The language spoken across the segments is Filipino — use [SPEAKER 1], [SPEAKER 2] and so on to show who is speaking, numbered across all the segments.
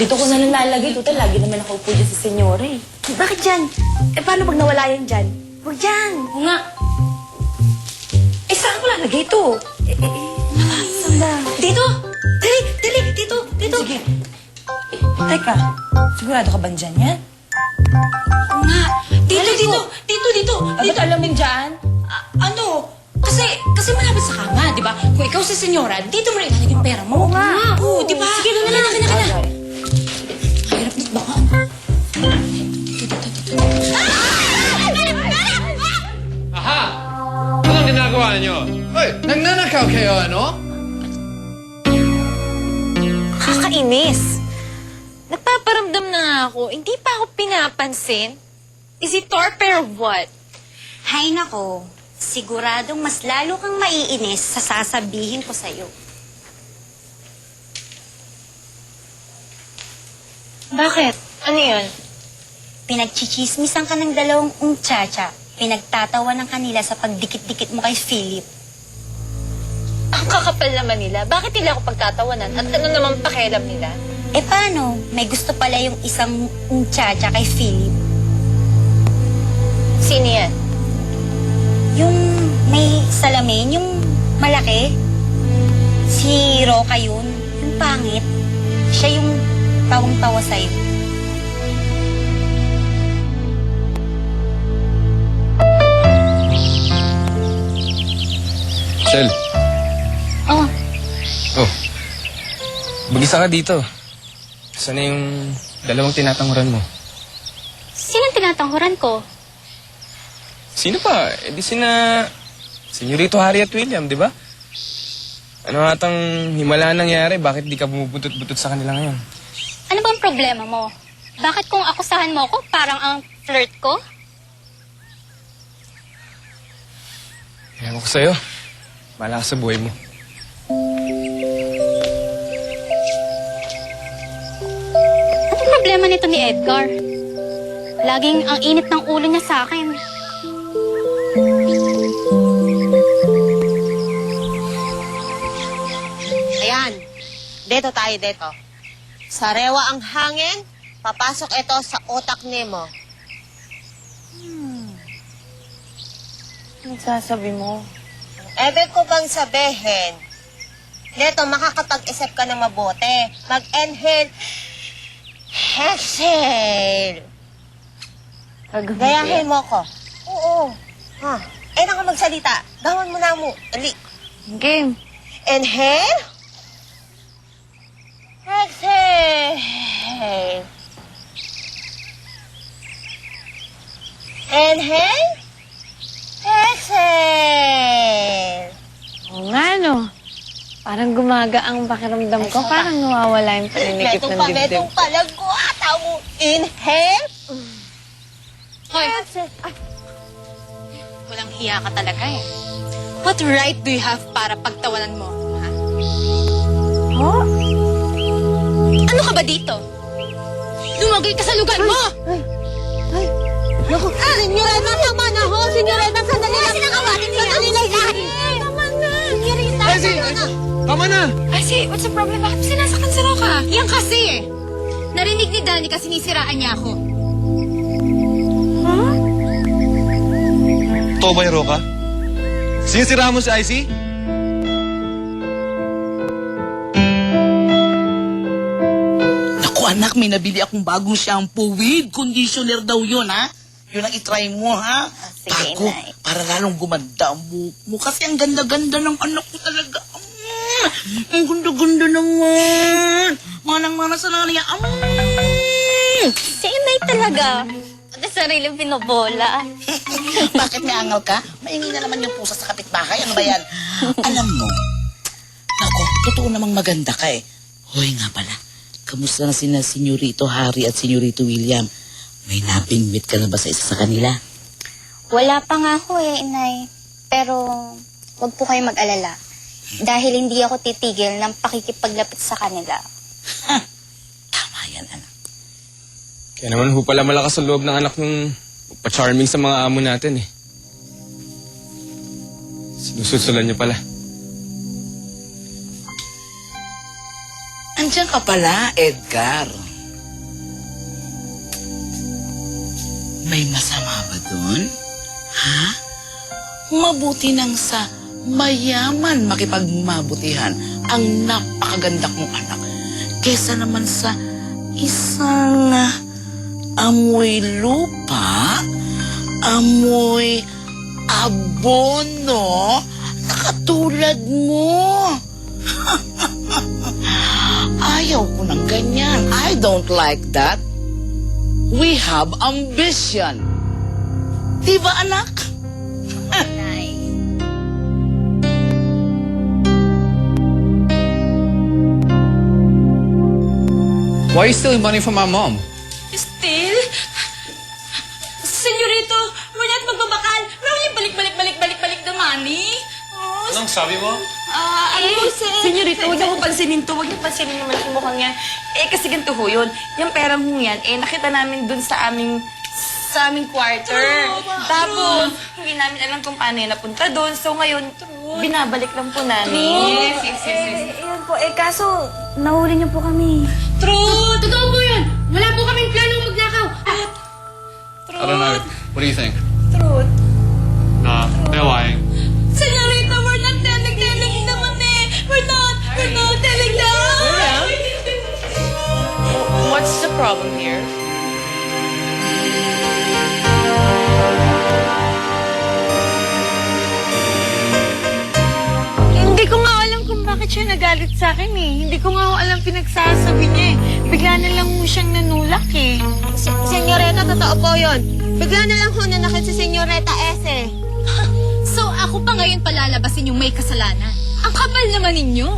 [SPEAKER 1] Dito ko na lang lalagay. Total, lagi naman nakaupo dyan si senyora eh.
[SPEAKER 2] Bakit dyan? Eh, paano pag nawala yan dyan? Huwag dyan.
[SPEAKER 1] Oo nga. Eh, saan ko lalagay ito?
[SPEAKER 2] Saan ba?
[SPEAKER 1] Dito!
[SPEAKER 2] Dali, dali, dito, dito.
[SPEAKER 1] Sige. Teka, sigurado ka ba dyan yan?
[SPEAKER 2] Oo nga. Dito,
[SPEAKER 1] Alis
[SPEAKER 2] dito,
[SPEAKER 1] mo.
[SPEAKER 2] dito, dito.
[SPEAKER 1] Ah, ba't alam mo dyan?
[SPEAKER 2] Ano? Kasi malapit sa kama, di ba? Kung ikaw si senyora, dito mo rin ilalagay yung pera mo.
[SPEAKER 1] Oo nga.
[SPEAKER 2] Oo, di ba?
[SPEAKER 1] Sige, doon na lang.
[SPEAKER 2] Kaya. Hirap nito baka.
[SPEAKER 3] Aha! Anong ginagawa niyo? Hoy, nagnanakaw kayo, ano?
[SPEAKER 4] Kakainis. Nagpaparamdam na nga ako. Hindi pa ako pinapansin. Is it torpe or what?
[SPEAKER 5] Hay nako, siguradong mas lalo kang maiinis sa sasabihin ko sa'yo.
[SPEAKER 4] Bakit? Ano yun?
[SPEAKER 5] Pinagchichismisan ka ng dalawang muchacha. Pinagtatawanan kanila sa pagdikit-dikit mo kay Philip.
[SPEAKER 4] Ang kakapal naman nila. Bakit nila ako pagtatawanan? At ano naman pakialam nila?
[SPEAKER 5] Eh paano? May gusto pala yung isang muchacha kay Philip.
[SPEAKER 4] Sino yan?
[SPEAKER 5] Yung may salamin, yung malaki. Si Roca yun. Yung pangit. Siya yung tawang-tawa sa'yo.
[SPEAKER 6] Sel.
[SPEAKER 4] Oh,
[SPEAKER 6] Oh. Mag-isa ka dito. Sana yung dalawang tinatanguran mo?
[SPEAKER 4] sinong tinatanghuran ko?
[SPEAKER 6] Sino pa? Eh di sina... Senyorito Harry at William, di ba? Ano atang himala nangyari? Bakit di ka bumubutot-butot sa kanila ngayon?
[SPEAKER 7] Ano bang problema mo? Bakit kung akusahan mo ako, parang ang flirt ko?
[SPEAKER 6] Ewan ko sa'yo. Bahala ka sa buhay mo.
[SPEAKER 7] Anong problema nito ni Edgar? Laging ang init ng ulo niya sa akin.
[SPEAKER 8] Ayan. Dito tayo, dito. Sarewa ang hangin, papasok ito sa otak nemo.
[SPEAKER 4] Anong sasabi mo?
[SPEAKER 8] Ebig ko bang sabihin, dito makakapag-isip ka na mabuti. Mag-inhale, exhale. Gayahin mo ko. Oo. Ha. Eh, naka magsalita. Gawan mo na mo. Dali.
[SPEAKER 4] Game.
[SPEAKER 8] Inhale. Exhale. Inhale. Exhale.
[SPEAKER 4] Oo nga, no? Parang gumaga ang pakiramdam ko. Parang nawawala yung paninikip ng dibdib.
[SPEAKER 8] Metong palago. Tamo. Inhale.
[SPEAKER 7] Hoy, walang hiya ka talaga eh. What right do you have para pagtawanan mo? Ha?
[SPEAKER 4] Oh?
[SPEAKER 7] Ano ka ba dito? Lumagay ka sa lugar mo!
[SPEAKER 8] Naku, Senyorita, tama na ho. Senyorita, sandali lang. Sandali lang.
[SPEAKER 7] Tama na! Senyorita,
[SPEAKER 3] Tama na!
[SPEAKER 4] Ay, what's the problem? Bakit sinasaktan si Roca?
[SPEAKER 7] Yan kasi eh. Narinig ni Danny kasi sinisiraan niya ako.
[SPEAKER 3] Totoo ba yung Roca? Sinisira mo si Icy?
[SPEAKER 9] Naku anak, may nabili akong bagong shampoo with conditioner daw yun, ha? Yun ang itry mo, ha?
[SPEAKER 5] Sige,
[SPEAKER 9] Bago,
[SPEAKER 5] Nay.
[SPEAKER 9] para lalong gumanda ang buhok mo. Kasi ang ganda-ganda ng anak ko talaga. Ang ganda-ganda naman. Manang-mana sa nanay.
[SPEAKER 7] Si Inay talaga. Pati sariling pinobola.
[SPEAKER 9] Bakit may angal ka? Maingi na naman yung pusa sa kapitbahay. Ano ba yan? Alam mo, naku, totoo namang maganda ka eh. Hoy nga pala, kamusta na sina Senyorito Harry at Senyorito William? May napingwit ka na ba sa isa sa kanila?
[SPEAKER 5] Wala pa nga ako eh, Inay. Pero wag po kayo mag-alala. Dahil hindi ako titigil ng pakikipaglapit sa kanila.
[SPEAKER 9] Tama yan, anak.
[SPEAKER 6] Kaya naman ho pala malakas ang loob ng anak ng pa-charming sa mga amo natin eh. Sinususulan niyo pala.
[SPEAKER 9] Andiyan ka pala, Edgar. May masama ba dun? Ha? Mabuti nang sa mayaman makipagmabutihan ang napakaganda kong anak kesa naman sa isang amoy lupa, amoy abono na katulad mo. Ayaw ko ng ganyan. I don't like that. We have ambition. Di ba, anak?
[SPEAKER 3] Why are you stealing money from my mom?
[SPEAKER 2] Still? Senyorito, we're not magbabakal. Wala yung balik the money. Oh,
[SPEAKER 3] Anong sabi mo?
[SPEAKER 1] Senyorito, huwag niyo po pansinin to. Huwag niyo pansinin yung malaking mukhang yan. Kasi ganito ho yun. Yung perang ho yan, nakita namin dun sa aming quarter. Tapos, hindi namin alam kung paano yan napunta dun. So ngayon, binabalik lang po namin.
[SPEAKER 2] Yes.
[SPEAKER 1] Yun po. Kaso, nahuli niyo po kami.
[SPEAKER 2] True! Totoo po yun! Wala po kaming planong magnakaw.
[SPEAKER 3] I don't know. What do you think?
[SPEAKER 1] Truth.
[SPEAKER 3] Nah, they're lying.
[SPEAKER 2] Senyorita, we're not telling naman eh. We're not telling them.
[SPEAKER 1] What's the problem here?
[SPEAKER 4] Hindi ko nga alam kung bakit siya nagalit sa akin eh. Hindi ko nga alam pinagsasabi niya eh. Bigla na lang mo siyang nanulak eh.
[SPEAKER 8] Senyoreta, totoo po yun. Bigla na lang ho nanakit si Senyoreta S eh.
[SPEAKER 7] So, ako pa ngayon palalabasin yung may kasalanan. Ang kapal naman ninyo.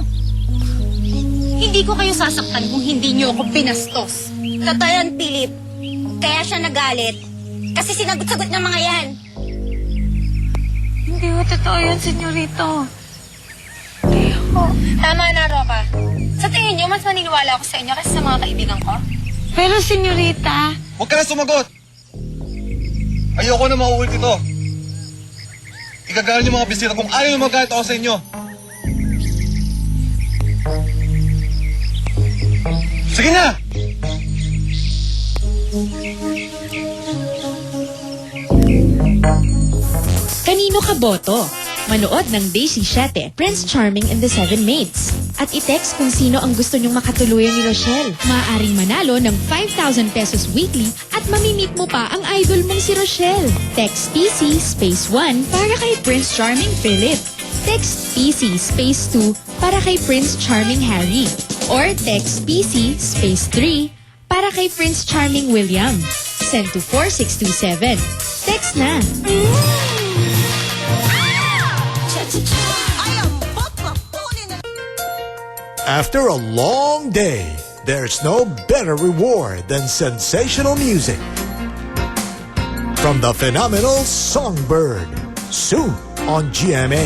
[SPEAKER 7] Hindi ko kayo sasaktan kung hindi niyo ako pinastos.
[SPEAKER 5] Totoo yan, Philip. Kaya siya nagalit. Kasi sinagot-sagot ng mga yan.
[SPEAKER 4] Hindi ko totoo yun, senyorito.
[SPEAKER 7] Tama na, Roca. Sa tingin niyo, mas maniniwala ako sa inyo kasi sa mga kaibigan ko?
[SPEAKER 4] Pero senyorita,
[SPEAKER 10] Huwag ka na sumagot! Ayoko na mauulit ito. Igagalan yung mga bisita kung ayaw na magalit ako sa inyo. Sige na!
[SPEAKER 11] Kanino ka boto? Manood ng Daisy 7, Prince Charming and the Seven Maids. At i-text kung sino ang gusto nyong makatuluyan ni Rochelle. Maaaring manalo ng 5,000 pesos weekly at mamimit mo pa ang idol mong si Rochelle. Text PC space 1 para kay Prince Charming Philip. Text PC space 2 para kay Prince Charming Harry. Or text PC space 3 para kay Prince Charming William. Send to 4627. Text na!
[SPEAKER 12] After a long day, there's no better reward than sensational music. From the phenomenal Songbird, soon on GMA.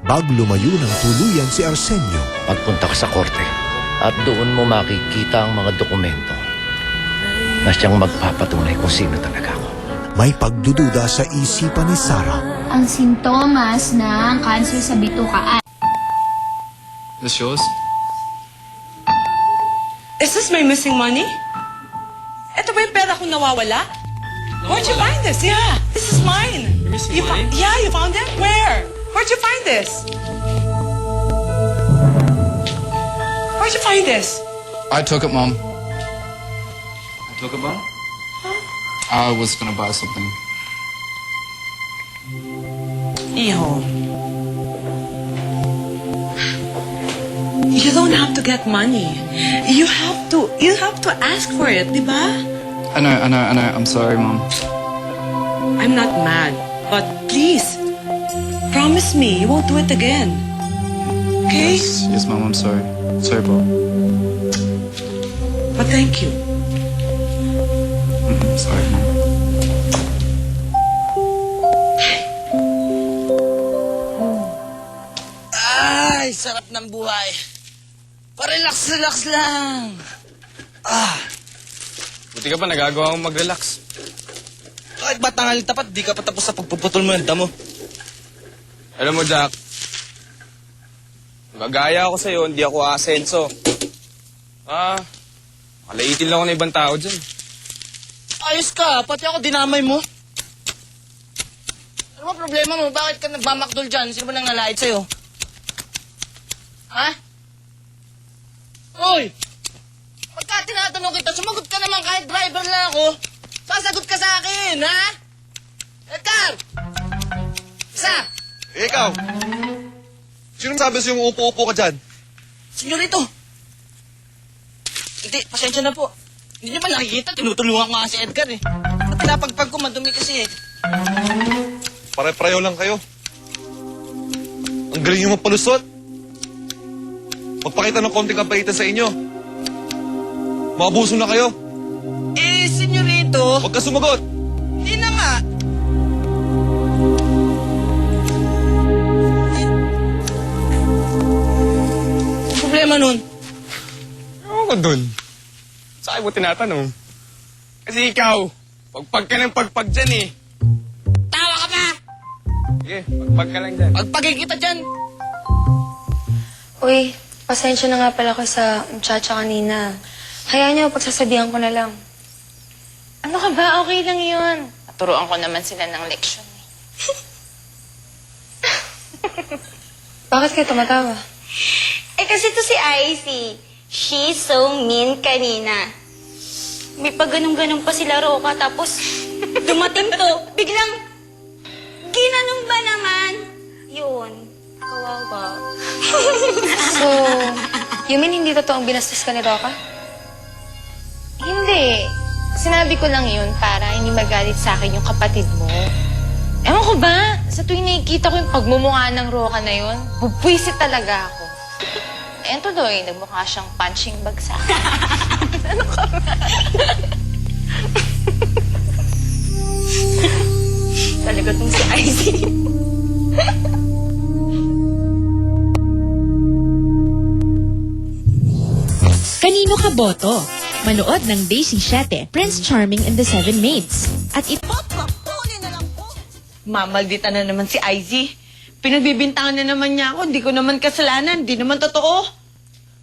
[SPEAKER 12] Bag lumayo ng tuluyan si Arsenio.
[SPEAKER 13] Magpunta ka sa korte at doon mo makikita ang mga dokumento na siyang magpapatunay kung sino talaga ako.
[SPEAKER 12] May pagdududa sa isipan ni Sarah.
[SPEAKER 7] Ang sintomas ng cancer sa bituka ay...
[SPEAKER 3] This yours?
[SPEAKER 1] Is this my missing money? Ito ba yung pera kong nawawala? Where'd you find this? Yeah, this is mine.
[SPEAKER 3] Missing money?
[SPEAKER 1] Yeah, you found it? Where? Where'd you find this? Where'd you find this?
[SPEAKER 3] I took it, Mom. I took it, Mom? I was gonna buy something.
[SPEAKER 1] Iho. You don't have to get money. You have to ask for it, di ba?
[SPEAKER 3] I know. I'm sorry, Mom.
[SPEAKER 1] I'm not mad, but please, promise me you won't do it again. Okay?
[SPEAKER 3] Yes, Mom, I'm sorry. Sorry, Paul.
[SPEAKER 1] But thank you.
[SPEAKER 3] Sorry, Mom.
[SPEAKER 9] Ay, sarap ng buhay. Pa-relax lang.
[SPEAKER 6] Buti ka pa, nagagawa mong mag-relax.
[SPEAKER 13] Kahit ba tanghali tapat, di ka pa tapos sa pagpuputol mo yung damo.
[SPEAKER 6] Alam mo, Jack, magagaya ako sa'yo, hindi ako aasenso. Malaitin lang ako ng ibang tao dyan.
[SPEAKER 9] Ayos ka, pati ako dinamay mo. Ano ba problema mo? Bakit ka nagmamakdol dyan? Sino ba nang nalait sa'yo? Ha? Hoy! Pagka tinatanong kita, sumagot ka naman kahit driver lang ako. Sasagot ka sa akin, ha? Edgar! Isa!
[SPEAKER 10] Eh, ikaw. Sino sabi sa'yo yung upo-upo ka dyan?
[SPEAKER 9] Senyorito! Hindi, pasensya na po. Hindi niyo ba nakikita? Tinutulungan ko nga si Edgar eh. At pinapagpag ko, madumi kasi eh.
[SPEAKER 10] Pare-pareho lang kayo. Ang galing yung mapalusot. Magpakita ng konting kabaitan sa inyo. Maabuso na kayo.
[SPEAKER 9] Eh, senyorito!
[SPEAKER 10] Huwag ka sumagot.
[SPEAKER 9] Hindi na nga. Ang problema nun?
[SPEAKER 6] Ewan ko dun. Saan mo tinatanong? Kasi ikaw, pagpag ka ng pagpag dyan eh.
[SPEAKER 9] Tawa ka pa!
[SPEAKER 6] Sige, pagpag ka lang dyan.
[SPEAKER 9] Pagpagay kita dyan!
[SPEAKER 1] Uy, pasensya na nga pala ko sa muchacha kanina. Hayaan niyo, pagsasabihan ko na lang.
[SPEAKER 4] Ano ka ba? Okay lang yun. Turuan ko naman sila ng leksyon.
[SPEAKER 1] Bakit kayo tumatawa?
[SPEAKER 5] Eh kasi to si Icy. She's so mean kanina. May pagganong-ganong pa sila Roka tapos dumating to. Biglang ginanong ba naman? Yun. Kawawa.
[SPEAKER 1] So, you mean hindi totoong binastos ka ni Roka?
[SPEAKER 4] Hindi. Sinabi ko lang yun para hindi magalit sa akin yung kapatid mo. Ewan ko ba? Sa tuwing nakikita ko yung pagmumukha ng Roka na yun, bubwisit talaga ako. Ayan tuloy, nagmukha siyang punching bag sa akin. Ano ka ba?
[SPEAKER 1] Talaga tong si Icy.
[SPEAKER 11] Kanino ka boto? Manood ng Daisy 7, Prince Charming and the Seven Maids. At
[SPEAKER 8] Mamaldita na naman si Izzy. Pinagbibintangan na naman niya ako. Hindi ko naman kasalanan. Hindi naman totoo.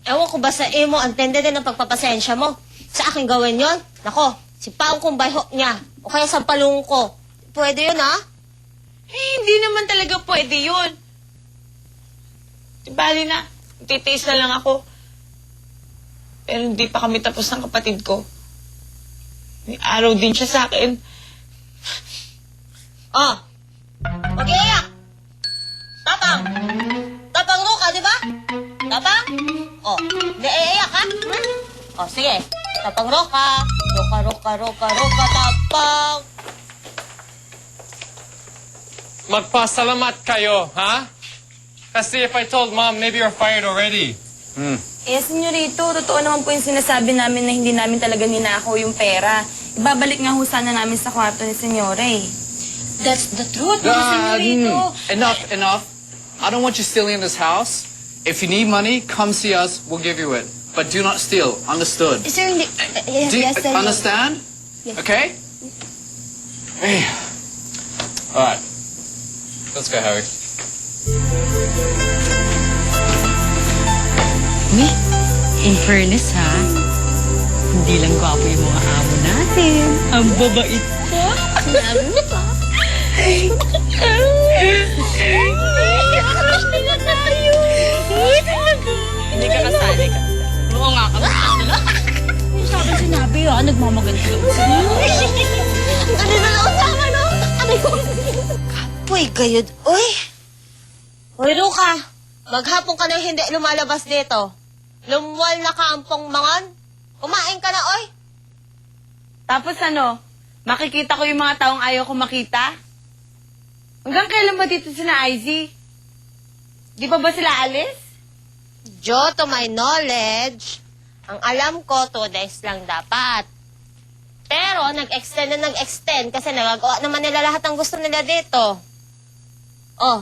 [SPEAKER 2] Ewan ko ba sa imo, ang tende din ng pagpapasensya mo. Sa akin gawin yon. Nako, si Pao kong bayhok niya. O kaya sa palung ko. Pwede yun, ha?
[SPEAKER 8] Eh, hindi naman talaga pwede yun. Di bali na, titiis na lang ako. Pero hindi pa kami tapos ng kapatid ko. May araw din siya sa akin.
[SPEAKER 2] Oh, mag-iiyak. Tapang. Tapang Roka, di ba? Tapang? Oh, naiiyak ka? Oh, sige. Tapang Roka. Roka, tapang.
[SPEAKER 3] Magpasalamat kayo, ha? Kasi if I told Mom, maybe you're fired already.
[SPEAKER 1] Eh, senyorito, totoo naman po yung sinasabi namin na hindi namin talaga ninakaw yung pera. Ibabalik nga ho sana namin sa kwarto ni senyore.
[SPEAKER 2] That's the truth, mga senyorito.
[SPEAKER 3] Enough. I don't want you stealing in this house. If you need money, come see us. We'll give you it. But do not steal. Understood?
[SPEAKER 5] Sir, hindi.
[SPEAKER 3] Do you
[SPEAKER 5] Yes, sir.
[SPEAKER 3] understand?
[SPEAKER 5] Yes.
[SPEAKER 3] Okay? Hey. All right. Let's go, Harry.
[SPEAKER 8] In fairness, ha? Hindi lang gwapo yung mga amo natin. Ang babait pa.
[SPEAKER 5] Sinabi mo pa.
[SPEAKER 8] Hindi ka kasali ka. Oo nga ka.
[SPEAKER 2] Sabi sinabi, ha? Nagmamaganda lang sila. Ano na lang sama, no? Kapoy, gayod. Uy! Uy, Luka! Maghapon ka nang hindi lumalabas dito. Lumuwal na ka ang pongmangan. Kumain ka na, oy!
[SPEAKER 1] Tapos ano, makikita ko yung mga taong ayaw ko makita? Hanggang kailan ba dito sina Izzy? Di pa ba sila alis?
[SPEAKER 2] Jo, to my knowledge, ang alam ko, 2 days lang dapat. Pero, nag-extend na nag-extend kasi nagagawa naman nila lahat ng gusto nila dito. Oh,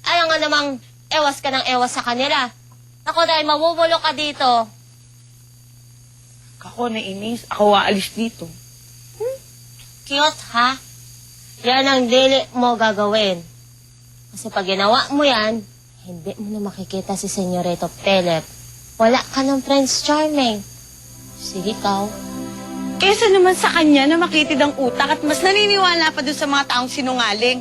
[SPEAKER 2] ayaw nga namang ewas ka ng ewas sa kanila. Ako dahil mabubulo ka dito.
[SPEAKER 8] Ako na inis. Ako aalis dito.
[SPEAKER 2] Cute, ha? Yan ang dili mo gagawin. Kasi pag ginawa mo yan, hindi mo na makikita si Senyorito Philip. Wala ka ng Prince Charming. Sige, ikaw.
[SPEAKER 8] Kesa naman sa kanya na makitid ang utak at mas naniniwala pa dun sa mga taong sinungaling.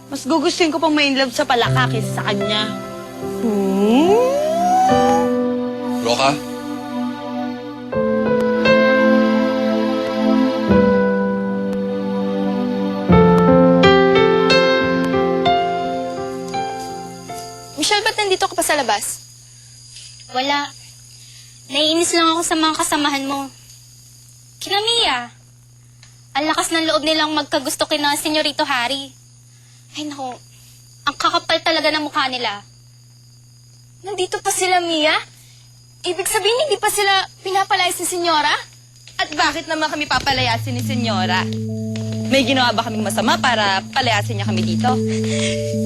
[SPEAKER 8] Mas gugustuhin ko pang ma-inlove sa palaka kaysa sa kanya.
[SPEAKER 10] Roka?
[SPEAKER 7] Michelle, ba't nandito ka pa sa labas?
[SPEAKER 5] Wala. Naiinis lang ako sa mga kasamahan mo. Kina Mia. Ang lakas ng loob nilang magkagusto kina Senyorito Harry. Ay nako, ang kakapal talaga ng mukha nila.
[SPEAKER 7] Nandito pa sila, Mia? Ibig sabihin, hindi pa sila pinapalayas ni Senyora?
[SPEAKER 1] At bakit naman kami papalayasin ni Senyora? May ginawa ba kaming masama para palayasin niya kami dito?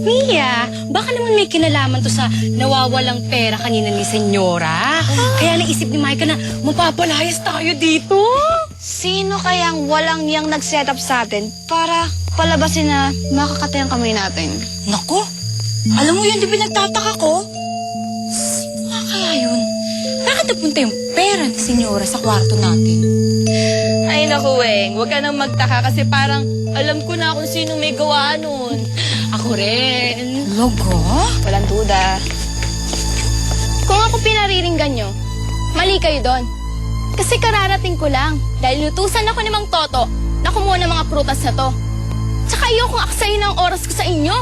[SPEAKER 7] Mia, baka naman may kinalaman to sa nawawalang pera kanina ni Senyora. Kaya naisip ni Micah na mapapalayas tayo dito. Sino kayang walang yang nag-set up sa atin para palabasin na makakatay ang kamay natin?
[SPEAKER 8] Naku, alam mo yun, di pinagtataka ko? Sino nga kaya yun? Bakit napunta yung pera ni Senyora sa kwarto natin?
[SPEAKER 1] Ay naku, Weng. Huwag ka nang magtaka kasi parang alam ko na kung sino may gawa nun.
[SPEAKER 7] Ako rin.
[SPEAKER 8] Logo?
[SPEAKER 7] Walang duda. Kung ako pinariringgan nyo, mali kayo doon. Kasi kararating ko lang dahil lutusan ako ni Mang Toto na kumuha ng mga prutas na to. Tsaka ayokong aksayin ang oras ko sa inyo.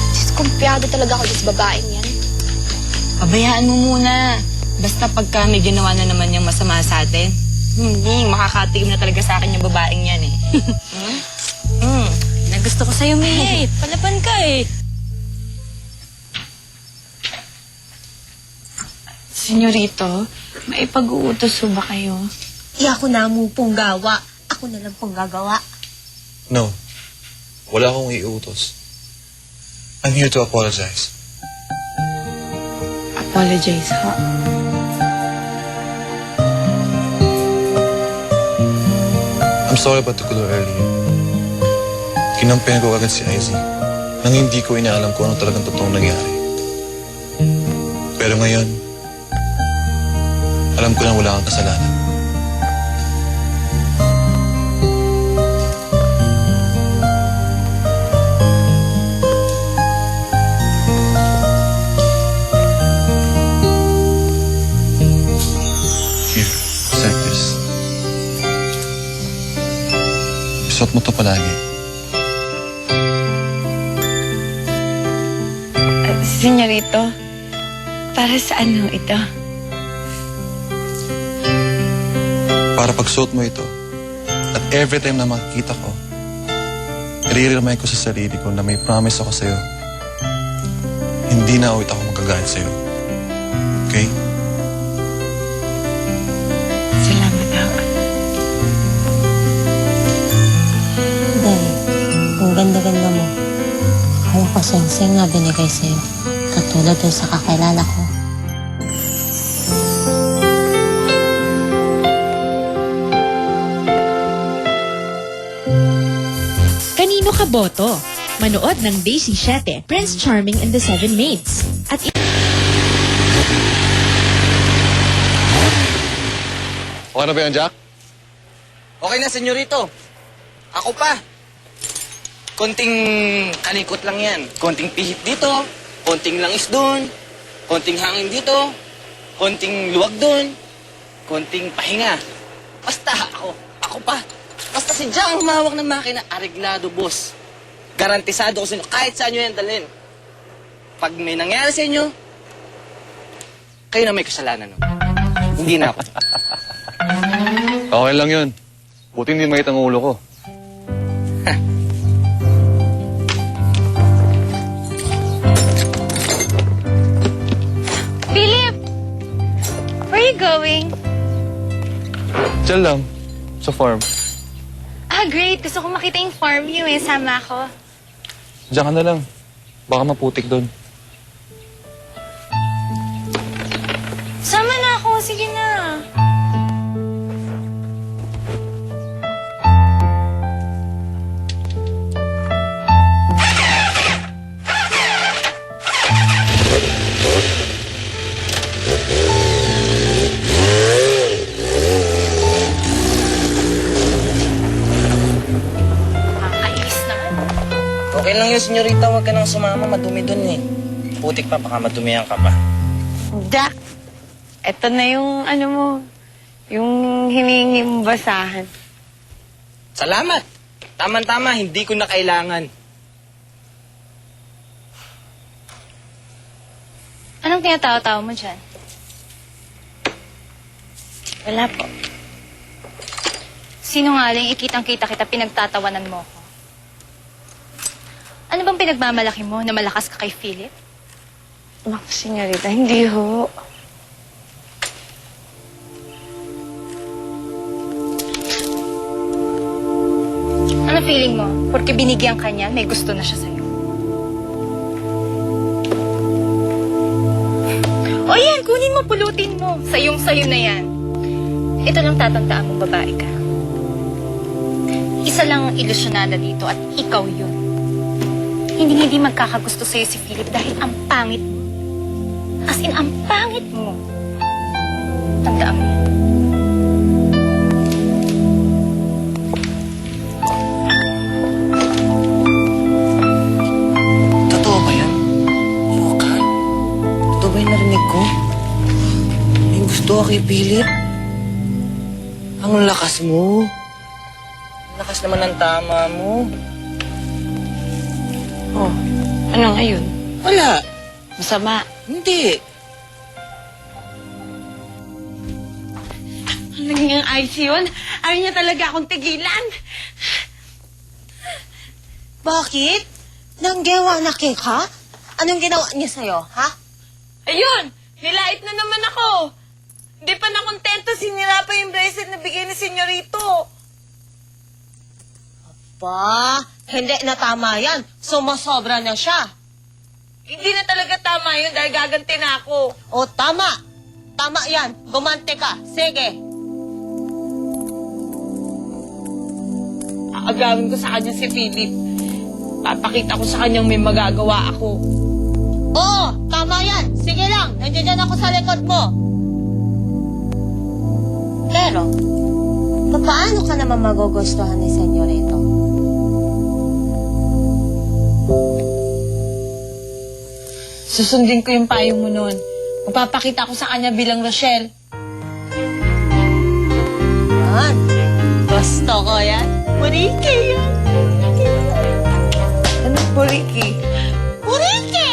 [SPEAKER 7] Diskumpiyado talaga ako sa babaeng yan.
[SPEAKER 1] Pabayaan mo muna. Basta pagka may ginawa na naman yung masama sa atin, makakatigim na talaga sa akin yung babaeng yan eh.
[SPEAKER 8] Nagusto ko sa'yo, Mia. Palaban ka eh.
[SPEAKER 1] Senyorito, may pag-uutos ba kayo?
[SPEAKER 2] Ako na mo pong gawa. Ako na lang pong gagawa.
[SPEAKER 10] No. Wala akong iutos. I'm here to apologize.
[SPEAKER 1] Apologize, ha?
[SPEAKER 10] I'm sorry about the color earlier. Kinampihan ko agad si Izzy nang hindi ko inaalam kung ano talagang totoong nangyari. Pero ngayon, alam ko na wala kang kasalanan. Here, accept this. Suot mo to palagi.
[SPEAKER 1] Senyorito, para sa ano ito?
[SPEAKER 10] Para pagsuot mo ito, at every time na makikita ko, i-remind ko sa sarili ko na may promise ako sa'yo. Hindi na ulit ako magagalit sa'yo. Okay?
[SPEAKER 1] Salamat, Hak.
[SPEAKER 2] Dahil, ang ganda-ganda mo. Kaya ko senseng nga binigay sa'yo. Katulad dun sa kakilala ko.
[SPEAKER 11] Kanino ka boto? Manood ng Daisy 7, Prince Charming and the Seven Maids. At
[SPEAKER 10] Okay na ba yan, Jack?
[SPEAKER 6] Okay na, senyorito. Ako pa. Konting kalikot lang yan. Konting pihit dito, konting langis doon, konting hangin dito, konting luwag doon, konting pahinga. Basta ako pa. Basta si Jack ang humawak ng makina, areglado, boss. Garantisado ko sa inyo, kahit saan nyo yan dalhin. Pag may nangyari sa inyo, kayo na may kasalanan. No? Hindi na ako.
[SPEAKER 10] Okay lang yun. Buti hindi makita ang ulo ko.
[SPEAKER 7] Philip! Where are you going?
[SPEAKER 10] Diyan lang, sa farm.
[SPEAKER 7] Great. Gusto ko makita yung farm view eh. Sama ako.
[SPEAKER 10] Diyan ka na lang. Baka maputik doon.
[SPEAKER 7] Sama na ako. Sige na.
[SPEAKER 6] Okay lang yun, senyorita. Huwag ka nang sumama. Madumi dun eh. Putik pa, baka madumihan ka pa.
[SPEAKER 8] Jack, eto na yung ano mo, yung hinihingi mong basahan.
[SPEAKER 6] Salamat! Tama-tama, hindi ko na kailangan.
[SPEAKER 4] Anong tinatawa-tawa mo dyan?
[SPEAKER 8] Wala po.
[SPEAKER 4] Sinungaling, ikitang-kita kita, pinagtatawanan mo ko. Ano bang pinagmamalaki mo na malakas ka kay Philip?
[SPEAKER 8] Naku, senyorita, hindi ho.
[SPEAKER 4] Ano feeling mo? Porque binigyan ka niya, may gusto na siya sa'yo. O yan, kunin mo, pulutin mo. Sayong-sayo na yan. Ito lang tatandaan mong babae ka. Isa lang ang ilusyonada dito at ikaw yun. Hindi magkakagusto sa'yo si Philip dahil ang pangit mo. As in, ang pangit mo. Tandaan mo yan.
[SPEAKER 6] Totoo ba yan? Roka? Totoo ba yung narinig ko? May gusto ka kay Philip? Ang lakas mo. Ang lakas naman ng tama mo.
[SPEAKER 8] Oh, ano ngayon?
[SPEAKER 6] Wala.
[SPEAKER 8] Masama.
[SPEAKER 6] Hindi.
[SPEAKER 8] Ang naging IC yun? Ayaw niya talaga akong tigilan.
[SPEAKER 2] Bakit? Nanggewa na cake, ha? Anong ginawa niya sa'yo, ha?
[SPEAKER 8] Ayun! Nilait na naman ako! Hindi pa nakontento, sinira pa yung bracelet na bigay ni senyorito.
[SPEAKER 2] Ba, hindi na tama yan. Sumasobra na siya.
[SPEAKER 8] Hindi na talaga tama yun dahil gaganti na ako.
[SPEAKER 2] O, tama. Tama yan. Gumante ka. Sige.
[SPEAKER 8] Aagawin ko sa kanya si Philip. Papakita ko sa kanyang may magagawa ako.
[SPEAKER 2] Oo, tama yan. Sige lang. Nandiyan ako sa likod mo. Pero, paano ka naman magugustuhan ni senyorito?
[SPEAKER 8] Susundin ko yung payo mo nun. Magpapakita ko sa kanya bilang Rochelle.
[SPEAKER 2] Yan. Gusto ko yan. Purike yan.
[SPEAKER 8] Anong puriki?
[SPEAKER 2] Purike!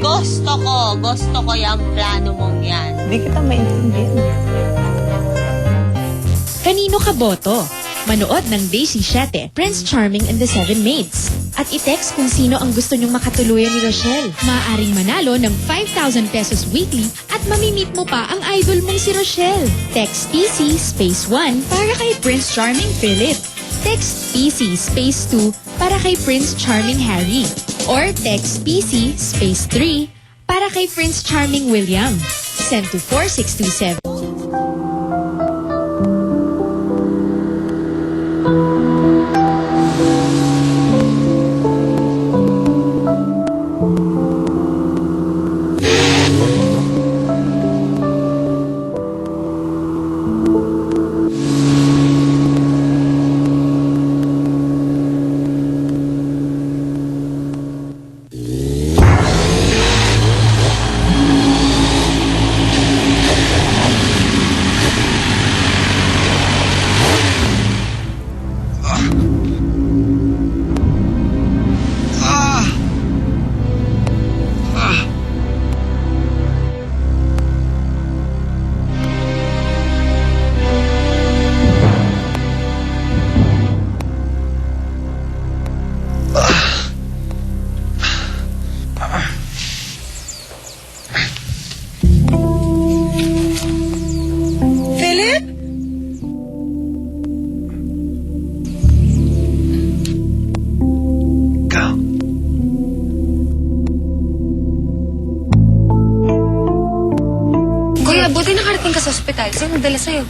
[SPEAKER 2] Gusto ko yung plano mong yan.
[SPEAKER 8] Hindi kita maintindihan.
[SPEAKER 11] Kanino ka boto? Manood ng Daisy 7, Prince Charming and the Seven Maids. At i-text kung sino ang gusto nyong makatuluyan ni Rochelle. Maaaring manalo ng 5,000 pesos weekly at mamimit mo pa ang idol mong si Rochelle. Text PC space 1 para kay Prince Charming Philip. Text PC space 2 para kay Prince Charming Harry. Or text PC space 3 para kay Prince Charming William. Send to 4627.
[SPEAKER 7] Buti nakarating ka sa ospital. Sino nagdala sa'yo?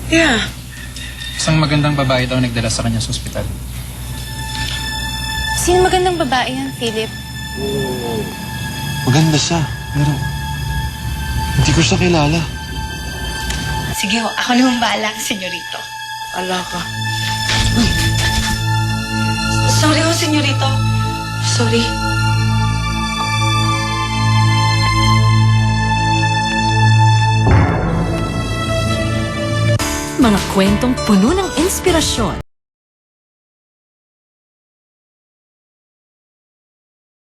[SPEAKER 8] Yeah.
[SPEAKER 14] Isang magandang babae daw nagdala sa kanya sa ospital.
[SPEAKER 4] Sino magandang babae yan, Philip?
[SPEAKER 10] Maganda siya, pero hindi ko siya kilala.
[SPEAKER 7] Sige ho, ako naman bahala, senyorito.
[SPEAKER 8] Ala ka. senyorito. Sorry.
[SPEAKER 15] Mga kwentong puno ng inspirasyon